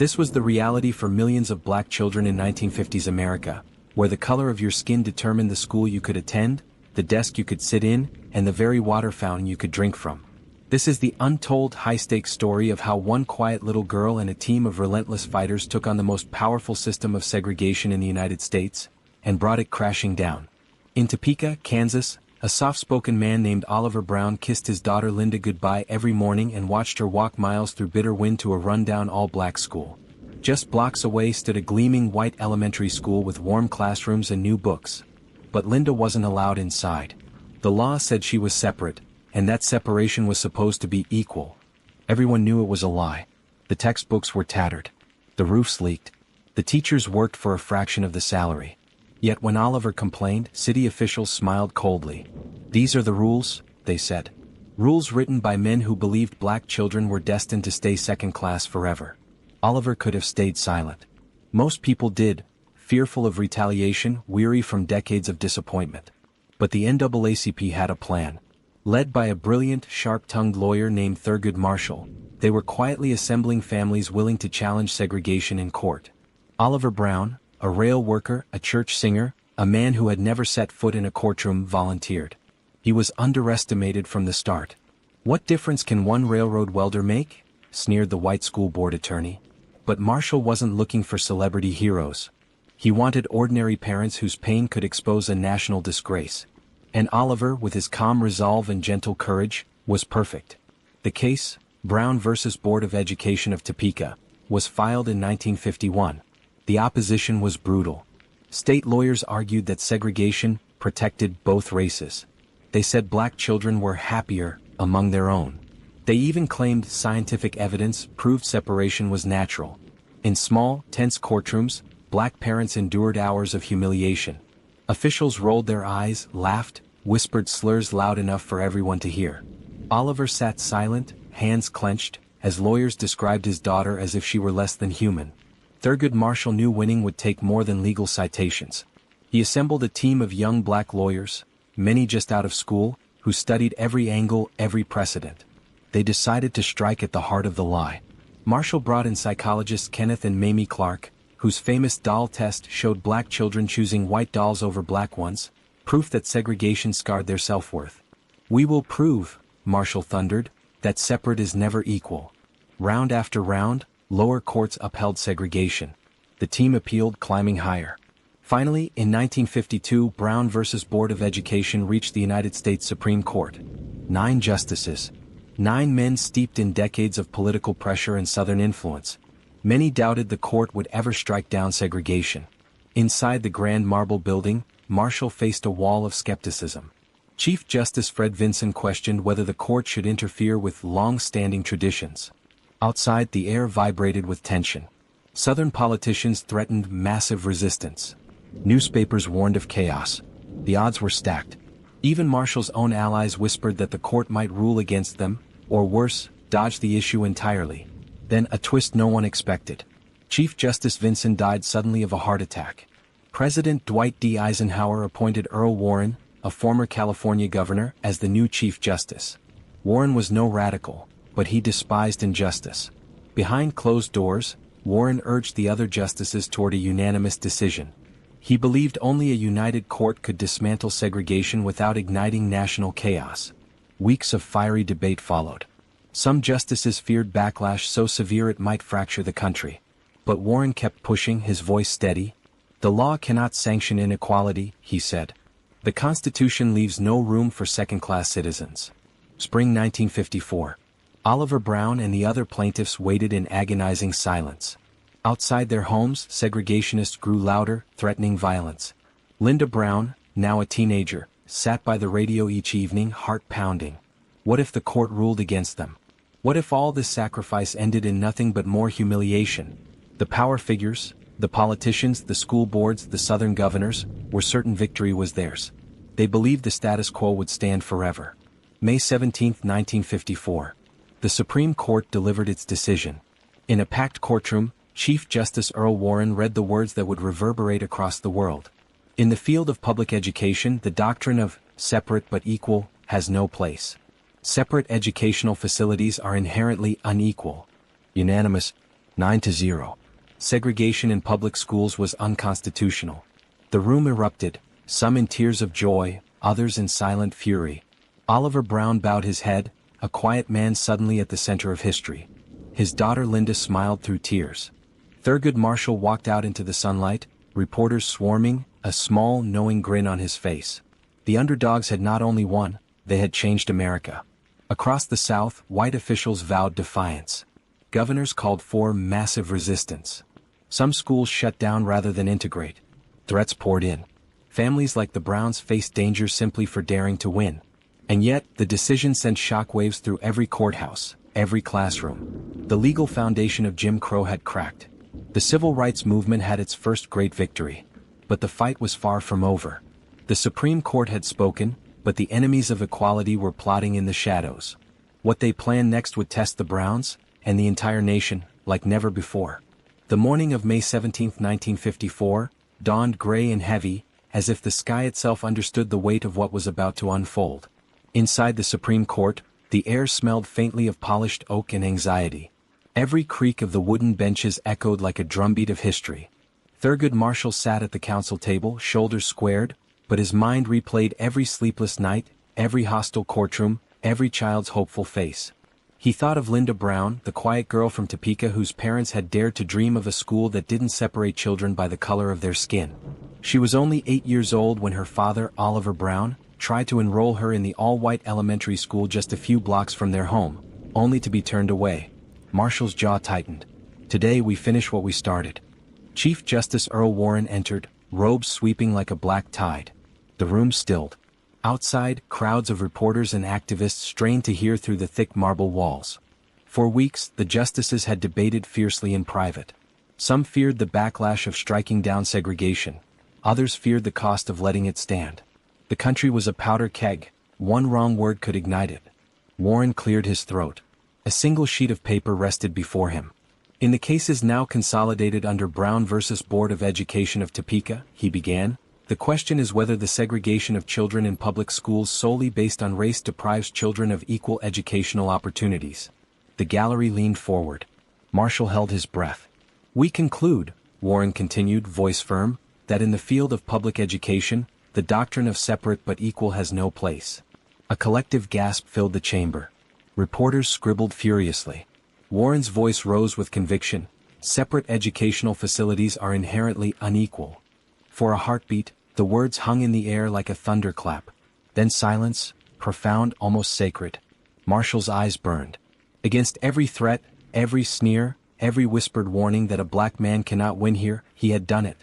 This was the reality for millions of black children in 1950s America, where the color of your skin determined the school you could attend, the desk you could sit in, and the very water fountain you could drink from. This is the untold high-stakes story of how one quiet little girl and a team of relentless fighters took on the most powerful system of segregation in the United States, and brought it crashing down. In Topeka, Kansas, a soft-spoken man named Oliver Brown kissed his daughter Linda goodbye every morning and watched her walk miles through bitter wind to a rundown all-black school. Just blocks away stood a gleaming white elementary school with warm classrooms and new books. But Linda wasn't allowed inside. The law said she was separate, and that separation was supposed to be equal. Everyone knew it was a lie. The textbooks were tattered. The roofs leaked. The teachers worked for a fraction of the salary. Yet when Oliver complained, city officials smiled coldly. "These are the rules," they said. Rules written by men who believed black children were destined to stay second class forever. Oliver could have stayed silent. Most people did, fearful of retaliation, weary from decades of disappointment. But the NAACP had a plan. Led by a brilliant, sharp-tongued lawyer named Thurgood Marshall, they were quietly assembling families willing to challenge segregation in court. Oliver Brown, a rail worker, a church singer, a man who had never set foot in a courtroom, volunteered. He was underestimated from the start. "What difference can one railroad welder make?" sneered the white school board attorney. But Marshall wasn't looking for celebrity heroes. He wanted ordinary parents whose pain could expose a national disgrace. And Oliver, with his calm resolve and gentle courage, was perfect. The case, Brown versus Board of Education of Topeka, was filed in 1951. The opposition was brutal. State lawyers argued that segregation protected both races. They said black children were happier among their own. They even claimed scientific evidence proved separation was natural. In small, tense courtrooms, black parents endured hours of humiliation. Officials rolled their eyes, laughed, whispered slurs loud enough for everyone to hear. Oliver sat silent, hands clenched, as lawyers described his daughter as if she were less than human. Thurgood Marshall knew winning would take more than legal citations. He assembled a team of young black lawyers, many just out of school, who studied every angle, every precedent. They decided to strike at the heart of the lie. Marshall brought in psychologists Kenneth and Mamie Clark, whose famous doll test showed black children choosing white dolls over black ones, proof that segregation scarred their self-worth. "We will prove," Marshall thundered, "that separate is never equal." Round after round, lower courts upheld segregation. The team appealed, climbing higher. Finally, in 1952, Brown versus Board of Education reached the United States Supreme Court. 9 justices. 9 men steeped in decades of political pressure and Southern influence. Many doubted the court would ever strike down segregation. Inside the grand marble building, Marshall faced a wall of skepticism. Chief Justice Fred Vinson questioned whether the court should interfere with long-standing traditions. Outside, the air vibrated with tension. Southern politicians threatened massive resistance. Newspapers warned of chaos. The odds were stacked. Even Marshall's own allies whispered that the court might rule against them, or worse, dodge the issue entirely. Then a twist no one expected. Chief Justice Vinson died suddenly of a heart attack. President Dwight D. Eisenhower appointed Earl Warren, a former California governor, as the new Chief Justice. Warren was no radical, but he despised injustice. Behind closed doors, Warren urged the other justices toward a unanimous decision. He believed only a united court could dismantle segregation without igniting national chaos. Weeks of fiery debate followed. Some justices feared backlash so severe it might fracture the country. But Warren kept pushing, his voice steady. "The law cannot sanction inequality," he said. "The Constitution leaves no room for second-class citizens." Spring 1954. Oliver Brown and the other plaintiffs waited in agonizing silence. Outside their homes, segregationists grew louder, threatening violence. Linda Brown, now a teenager, sat by the radio each evening, heart pounding. What if the court ruled against them? What if all this sacrifice ended in nothing but more humiliation? The power figures, the politicians, the school boards, the Southern governors, were certain victory was theirs. They believed the status quo would stand forever. May 17, 1954. The Supreme Court delivered its decision. In a packed courtroom, Chief Justice Earl Warren read the words that would reverberate across the world. In the field of public education, the doctrine of separate but equal has no place. Separate educational facilities are inherently unequal. Unanimous. 9-0. Segregation in public schools was unconstitutional. The room erupted, some in tears of joy, others in silent fury. Oliver Brown bowed his head, a quiet man suddenly at the center of history. His daughter Linda smiled through tears. Thurgood Marshall walked out into the sunlight, reporters swarming, a small, knowing grin on his face. The underdogs had not only won, they had changed America. Across the South, white officials vowed defiance. Governors called for massive resistance. Some schools shut down rather than integrate. Threats poured in. Families like the Browns faced danger simply for daring to win. And yet, the decision sent shockwaves through every courthouse, every classroom. The legal foundation of Jim Crow had cracked. The civil rights movement had its first great victory. But the fight was far from over. The Supreme Court had spoken, but the enemies of equality were plotting in the shadows. What they planned next would test the Browns, and the entire nation, like never before. The morning of May 17, 1954, dawned gray and heavy, as if the sky itself understood the weight of what was about to unfold. Inside the Supreme Court, the air smelled faintly of polished oak and anxiety. Every creak of the wooden benches echoed like a drumbeat of history. Thurgood Marshall sat at the council table, shoulders squared, but his mind replayed every sleepless night, every hostile courtroom, every child's hopeful face. He thought of Linda Brown, the quiet girl from Topeka whose parents had dared to dream of a school that didn't separate children by the color of their skin. She was only 8 years old when her father, Oliver Brown, tried to enroll her in the all-white elementary school just a few blocks from their home, only to be turned away. Marshall's jaw tightened. Today we finish what we started. Chief Justice Earl Warren entered, robes sweeping like a black tide. The room stilled. Outside, crowds of reporters and activists strained to hear through the thick marble walls. For weeks, the justices had debated fiercely in private. Some feared the backlash of striking down segregation. Others feared the cost of letting it stand. The country was a powder keg. One wrong word could ignite it. Warren cleared his throat. A single sheet of paper rested before him. In the cases now consolidated under Brown v. Board of Education of Topeka, he began, the question is whether the segregation of children in public schools solely based on race deprives children of equal educational opportunities. The gallery leaned forward. Marshall held his breath. We conclude, Warren continued, voice firm, that in the field of public education, the doctrine of separate but equal has no place. A collective gasp filled the chamber. Reporters scribbled furiously. Warren's voice rose with conviction. Separate educational facilities are inherently unequal. For a heartbeat, the words hung in the air like a thunderclap. Then silence, profound, almost sacred. Marshall's eyes burned. Against every threat, every sneer, every whispered warning that a black man cannot win here, he had done it.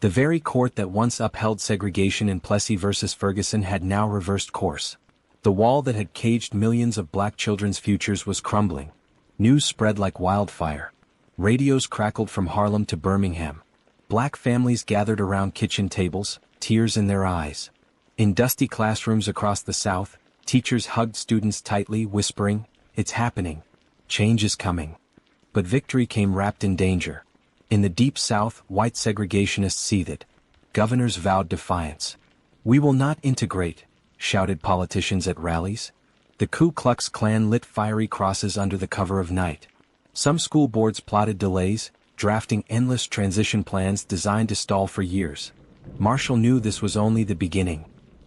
The very court that once upheld segregation in Plessy versus Ferguson had now reversed course. The wall that had caged millions of black children's futures was crumbling. News spread like wildfire. Radios crackled from Harlem to Birmingham. Black families gathered around kitchen tables, tears in their eyes. In dusty classrooms across the South, teachers hugged students tightly, whispering, "It's happening. Change is coming." But victory came wrapped in danger. In the deep South, white segregationists seethed. Governors vowed defiance. "We will not integrate," shouted politicians at rallies. The Ku Klux Klan lit fiery crosses under the cover of night. Some school boards plotted delays, drafting endless transition plans designed to stall for years. Marshall knew this was only the beginning.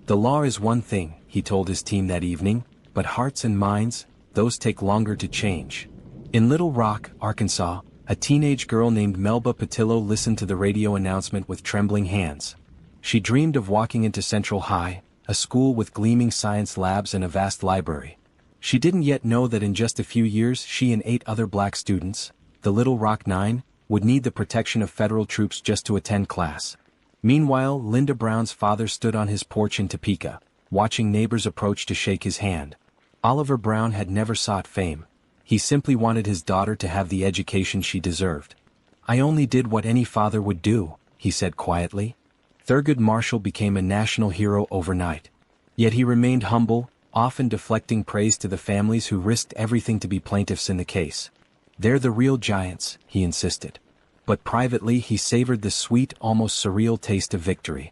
The law is one thing, he told his team that evening, but hearts and minds, those take longer to change. In Little Rock, Arkansas, a teenage girl named Melba Patillo listened to the radio announcement with trembling hands. She dreamed of walking into Central High, a school with gleaming science labs and a vast library. She didn't yet know that in just a few years she and 8 other black students, the Little Rock Nine, would need the protection of federal troops just to attend class. Meanwhile, Linda Brown's father stood on his porch in Topeka, watching neighbors approach to shake his hand. Oliver Brown had never sought fame. He simply wanted his daughter to have the education she deserved. "I only did what any father would do," he said quietly. Thurgood Marshall became a national hero overnight. Yet he remained humble, often deflecting praise to the families who risked everything to be plaintiffs in the case. "They're the real giants," he insisted. But privately he savored the sweet, almost surreal taste of victory.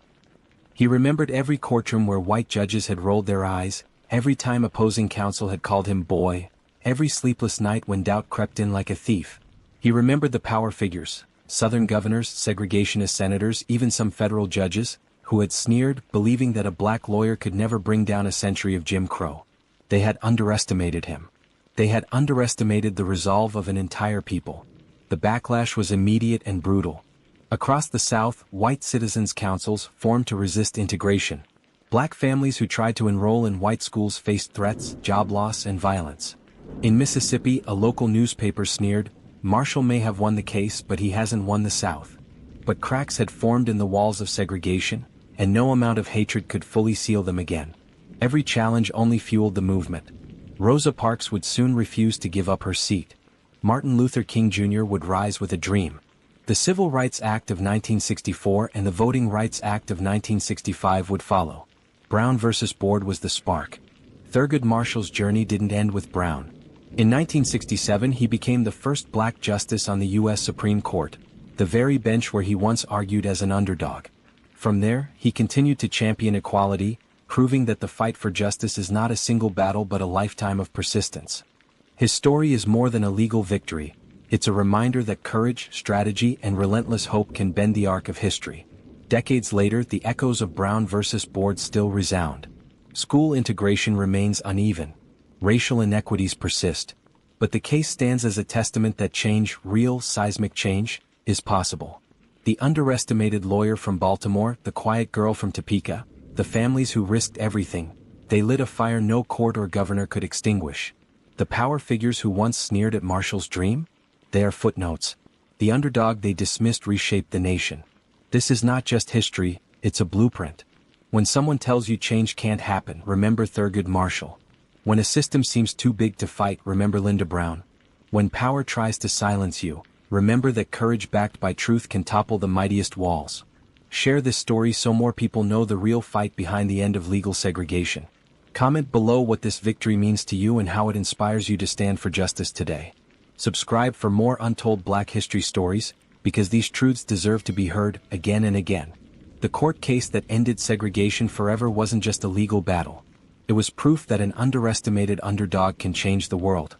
He remembered every courtroom where white judges had rolled their eyes, every time opposing counsel had called him boy, every sleepless night when doubt crept in like a thief. He remembered the power figures, Southern governors, segregationist senators, even some federal judges, who had sneered, believing that a black lawyer could never bring down a century of Jim Crow. They had underestimated him. They had underestimated the resolve of an entire people. The backlash was immediate and brutal. Across the South, white citizens' councils formed to resist integration. Black families who tried to enroll in white schools faced threats, job loss, and violence. In Mississippi, a local newspaper sneered, "Marshall may have won the case, but he hasn't won the South." But cracks had formed in the walls of segregation, and no amount of hatred could fully seal them again. Every challenge only fueled the movement. Rosa Parks would soon refuse to give up her seat. Martin Luther King Jr. would rise with a dream. The Civil Rights Act of 1964 and the Voting Rights Act of 1965 would follow. Brown versus Board was the spark. Thurgood Marshall's journey didn't end with Brown. In 1967 he became the first black justice on the U.S. Supreme Court, the very bench where he once argued as an underdog. From there, he continued to champion equality, proving that the fight for justice is not a single battle but a lifetime of persistence. His story is more than a legal victory. It's a reminder that courage, strategy, and relentless hope can bend the arc of history. Decades later, the echoes of Brown versus Board still resound. School integration remains uneven. Racial inequities persist. But the case stands as a testament that change, real, seismic change, is possible. The underestimated lawyer from Baltimore, the quiet girl from Topeka, the families who risked everything, they lit a fire no court or governor could extinguish. The power figures who once sneered at Marshall's dream? They are footnotes. The underdog they dismissed reshaped the nation. This is not just history, it's a blueprint. When someone tells you change can't happen, remember Thurgood Marshall. When a system seems too big to fight, remember Linda Brown. When power tries to silence you, remember that courage backed by truth can topple the mightiest walls. Share this story so more people know the real fight behind the end of legal segregation. Comment below what this victory means to you and how it inspires you to stand for justice today. Subscribe for more untold Black history stories, because these truths deserve to be heard again and again. The court case that ended segregation forever wasn't just a legal battle. It was proof that an underestimated underdog can change the world.